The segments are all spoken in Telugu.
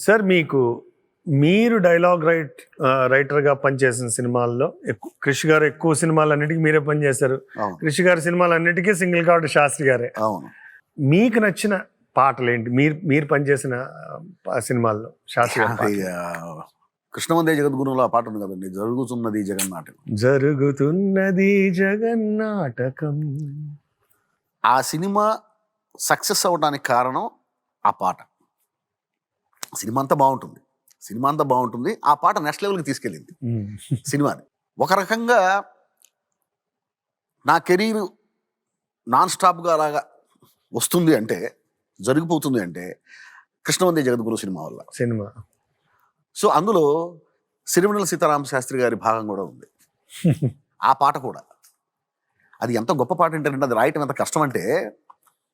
సార్ మీరు డైలాగ్ రైటర్గా పనిచేసిన సినిమాల్లో కృషి గారు ఎక్కువ సినిమాలన్నిటికీ మీరే పనిచేశారు. కృషి గారి సినిమాలన్నిటికీ సింగిల్ కార్డు శాస్త్రి గారే. అవును. మీకు నచ్చిన పాటలు ఏంటి మీరు పనిచేసిన సినిమాల్లో శాస్త్రి గారి? కృష్ణవందే జగద్గురులో ఆ పాట ఉంది కదండి, జరుగుతున్నది జగన్నాటకం. జరుగుతున్నది జగన్నాటకం. ఆ సినిమా సక్సెస్ అవ్వడానికి కారణం ఆ పాట. సినిమా అంతా బాగుంటుంది, ఆ పాట నెక్స్ట్ లెవెల్కి తీసుకెళ్ళింది సినిమాని. ఒక రకంగా నా కెరీర్ నాన్ స్టాప్గా అలాగా వస్తుంది అంటే, జరిగిపోతుంది అంటే కృష్ణవందే జగద్గురు సినిమా వల్ల. సో అందులో సిరివెన్నెల సీతారామ శాస్త్రి గారి భాగం కూడా ఉంది. ఆ పాట కూడా అది ఎంత గొప్ప పాట ఏంటంటే, అది రాయటం ఎంత కష్టం అంటే,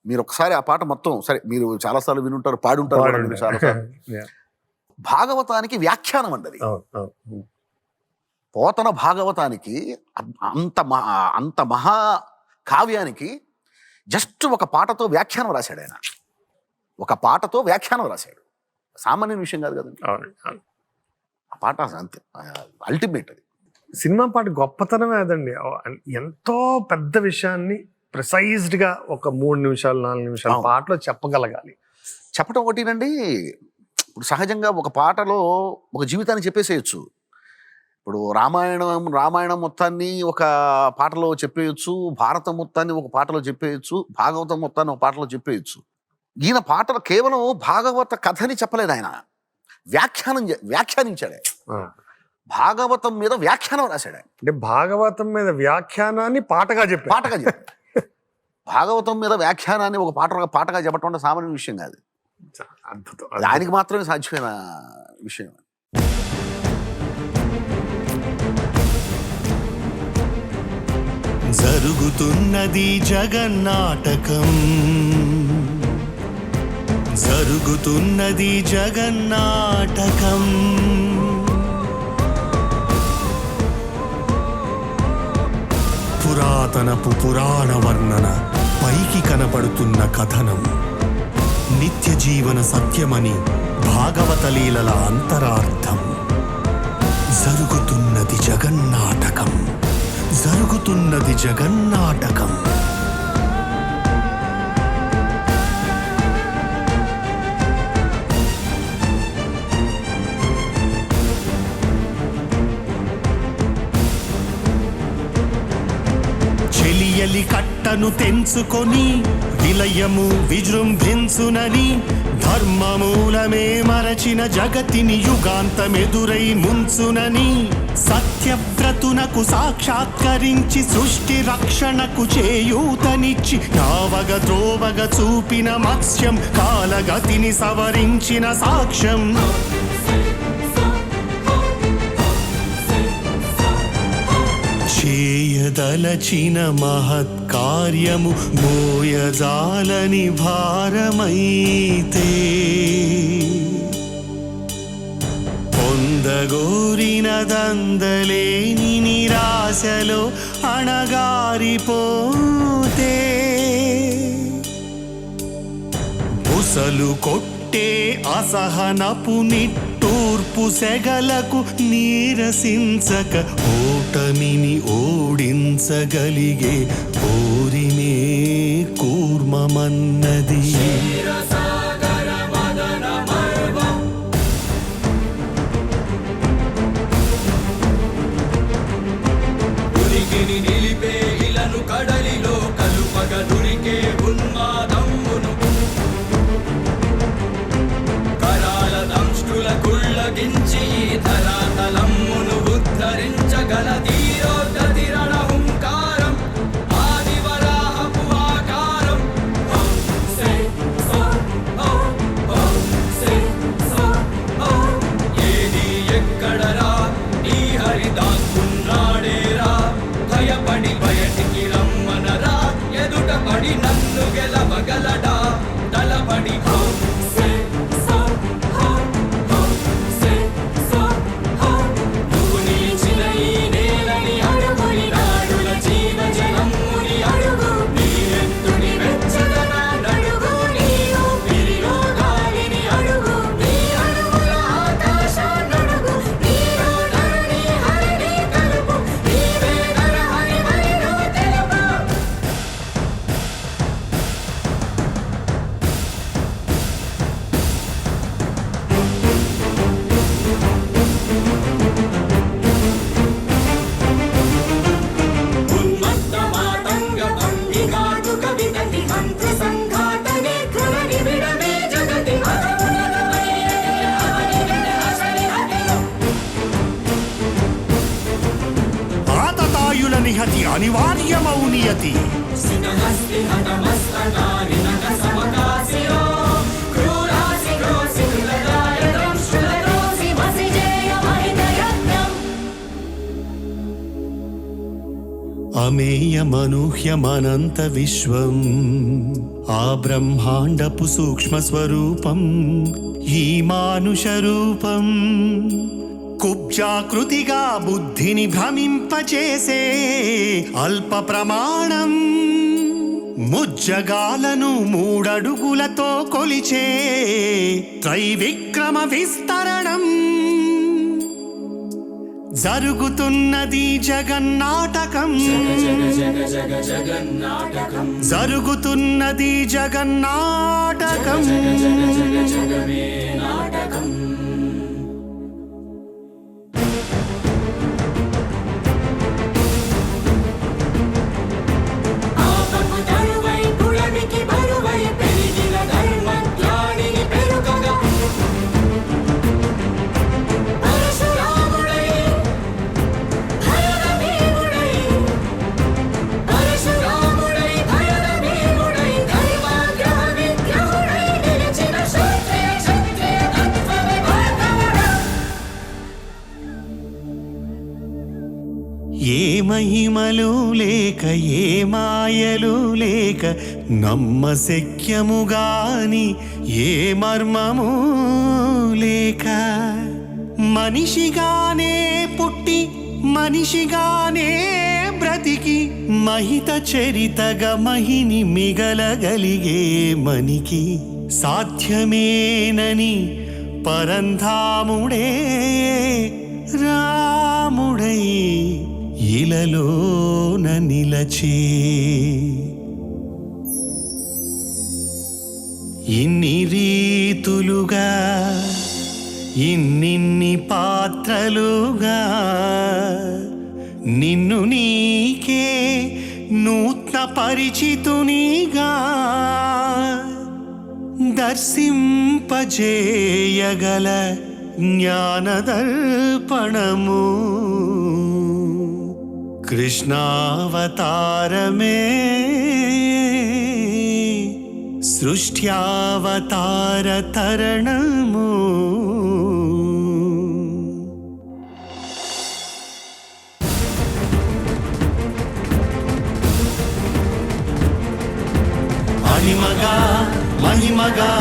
మీరు ఒకసారి ఆ పాట మొత్తం, సరే మీరు చాలాసార్లు వినుంటారు, పాడుంటారు చాలాసార్లు. భాగవతానికి వ్యాఖ్యానం అండి అది. పోతన భాగవతానికి అంత మహా కావ్యానికి జస్ట్ ఒక పాటతో వ్యాఖ్యానం రాశాడు ఆయన. సామాన్య విషయం కాదు కదండి. ఆ పాట అంతే అల్టిమేట్. అది సినిమా పాట గొప్పతనమే అదండి. ఎంతో పెద్ద విషయాన్ని ప్రిసైజ్డ్గా ఒక 3 నిమిషాలు 4 నిమిషాల పాటలో చెప్పగలగాలి. చెప్పడం ఒకటినండి. ఇప్పుడు సహజంగా ఒక పాటలో ఒక జీవితాన్ని చెప్పేసేయచ్చు. ఇప్పుడు రామాయణం మొత్తాన్ని ఒక పాటలో చెప్పేయచ్చు, భారతం మొత్తాన్ని ఒక పాటలో చెప్పేయచ్చు, భాగవతం మొత్తాన్ని ఒక పాటలో చెప్పేయచ్చు. ఈయన పాటలు కేవలం భాగవత కథని చెప్పలేదు, ఆయన వ్యాఖ్యానించాడే. భాగవతం మీద వ్యాఖ్యానం రాశాడు. అంటే భాగవతం మీద వ్యాఖ్యానాన్ని పాటగా చెప్పాడు. భాగవతం మీద వ్యాఖ్యానాన్ని ఒక పాటగా చెప్పడం అంటే సామాన్య విషయం కాదు. అద్భుతం. దానికి మాత్రమే సాధ్యమైన విషయం. జరుగుతున్నది జగన్నాటకం, జరుగుతున్నది జగన్నాటకం. పురాతనపు పురాణ వర్ణన, పైకి కనపడుతున్న కథనం, నిత్య జీవన సత్యమని భాగవత లీలల అంతరార్థం. జరుగుతున్నది జగన్నాటకం, జరుగుతున్నది జగన్నాటకం. చెలియలి కట్టను తెంచుకొని విలయము విజృంభించునని, ధర్మమూలమే మరచిన జగతిని యుగాంతమెదురై ముంచునని, సత్యవ్రతునకు సాక్షాత్కరించి సృష్టి రక్షణకు చేయూతనిచ్చి, నావగ ద్రోవగ చూపిన మత్స్యం, కాలగతిని సవరించిన సాక్ష్యం. చేయదలచిన మహత్కార్యము మోయజాలని భారమైతే, పొందగోరినదందలేని నిరాశలో అణగారిపోతే, బుసలు కొట్టే అసహనపు నిట్టూర్పు సెగలకు నీరసించక, ఓటమిని ఓడించగలిగే ఓరినే కూర్మమన్నది. ఉనికిని నిలిపే ఇలను కడలిలో కలుపగ దురికే ఉన్మాదమ్మును, కరాల దంష్టుల కుళ్ళగించి ధరాతలమ్మును ఉద్ధరించగల ధీరోద్ధతిరణ హుంకారం, ఆదివరాహపు ఆకారం. అనివార్యమౌ నియతి. సినహస్తి హతమస్తకాని నక సమకాసియో క్రూరాసి క్రోసి కృతదాయ దంశులరోసి వసిజేయ మహితయజ్ఞం. అమేయమనూహ్యమనంత విశ్వం ఆ బ్రహ్మాండపు సూక్ష్మ స్వరూపం ఈ మానుష రూపం కుబ్జాకృతిగా బుద్ధిని భ్రమింపచేసే అల్ప ప్రమాణం ముజ్జగాలను మూడడుగులతో కొలిచే త్రైవిక్రమ విస్తరణం. జరుగుతున్నది జగన్నాటకం, జగన్నాటకం, జరుగుతున్నది జగన్నాటకం. జగమే నాటకం. పాపపు తరువై పుడమికి బరువై పెరిగిన ధర్మజ్ఞానిని పెరుగగా పరశురాముడై భయద భీముడై పరశురాముడై భయద భీముడై ధర్మాగ్రహ విగ్రహుడై నిలిచిన క్షత్రియ క్షత్రియ తత్వ విభాగముడా. ఏ మహిమలు లేక ఏ మాయలు లేక నమ్మశక్యముగాని ఏ మర్మము లేక మనిషిగానే పుట్టి మనిషిగానే బ్రతికి మహిత చరితగా మహిని మిగలగలిగే మనికి సాధ్యమేనని పరంధాముడే రాముడై ఇలలోన నిలచే. ఇన్ని రీతులుగా ఇన్నిన్ని పాత్రలుగా నిన్ను నీకే నూత్న పరిచితునిగా దర్శింపజేయగల జ్ఞానదర్పణము కృష్ణావతారమే సృష్ట్యావతార తరణము. అనిమగా మహిమగా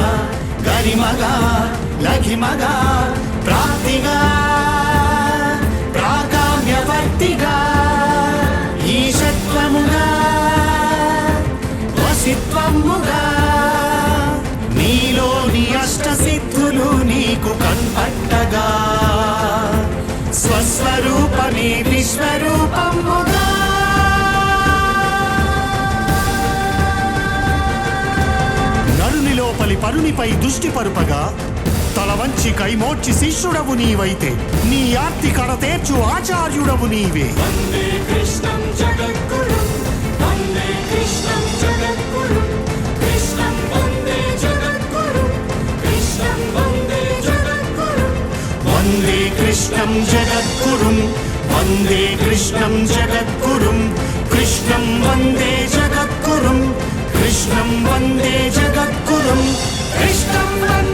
గరిమగా లఘిమగా ప్రాప్తిగా ప్రాకామ్యవర్తిగా ఈశత్వముగా వసిత్వముగా నీలోని అష్టసిద్ధులు నీకు కన్పట్టగా స్వస్వరూపమే విశ్వరూపముగా. నరుని లోపలి పరునిపై దృష్టి పరుపగా తల వంచి కైమోడ్చి శిష్యుడవు నీవైతే నీ ఆర్తి కడతేర్చు ఆచార్యుడవు నీవే. వందే కృష్ణం జగద్గురుం వందే కృష్ణం జగద్గురుం కృష్ణం వందే జగద్గురుం కృష్ణం వందే జగద్గురుం వందే కృష్ణం జగద్గురుం వందే కృష్ణం జగద్గురుం కృష్ణం వందే జగద్గురుం కృష్ణం వందే జగద్గురుం కృష్ణం వందే